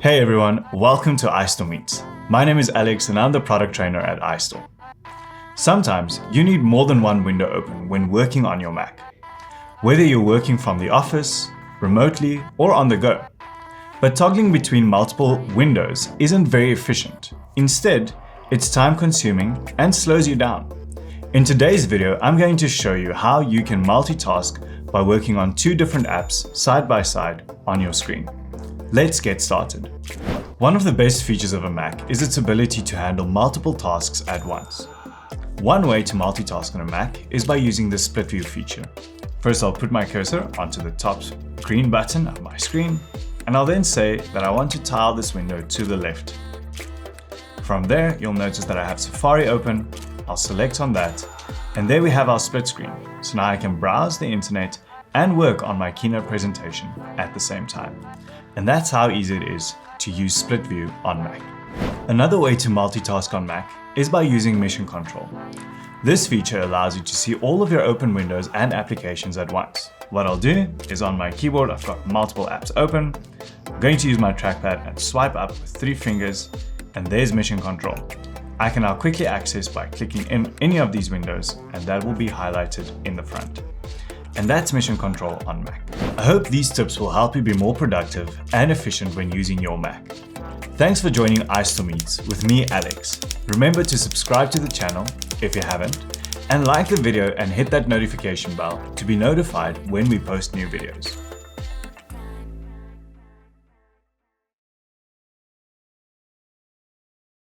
Hey everyone, welcome to iStore Meets. My name is Alex and I'm the product trainer at iStore. Sometimes you need more than one window open when working on your Mac. Whether you're working from the office, remotely, or on the go. But toggling between multiple windows isn't very efficient. Instead, it's time-consuming and slows you down. In today's video, I'm going to show you how you can multitask by working on two different apps side by side on your screen. Let's get started. One of the best features of a Mac is its ability to handle multiple tasks at once. One way to multitask on a Mac is by using the split view feature. First, I'll put my cursor onto the top green button of my screen, and I'll then say that I want to tile this window to the left. From there, you'll notice that I have Safari open. I'll select on that, and there we have our split screen. So now I can browse the internet and work on my keynote presentation at the same time. And that's how easy it is to use split view on Mac. Another way to multitask on Mac is by using mission control. This feature allows you to see all of your open windows and applications at once. What I'll do is on my keyboard, I've got multiple apps open. I'm going to use my trackpad and swipe up with 3 fingers, and there's mission control. I can now quickly access by clicking in any of these windows, and that will be highlighted in the front. And that's mission control on Mac. I hope these tips will help you be more productive and efficient when using your Mac. Thanks for joining iStore Meets with me, Alex. Remember to subscribe to the channel if you haven't, and like the video and hit that notification bell to be notified when we post new videos.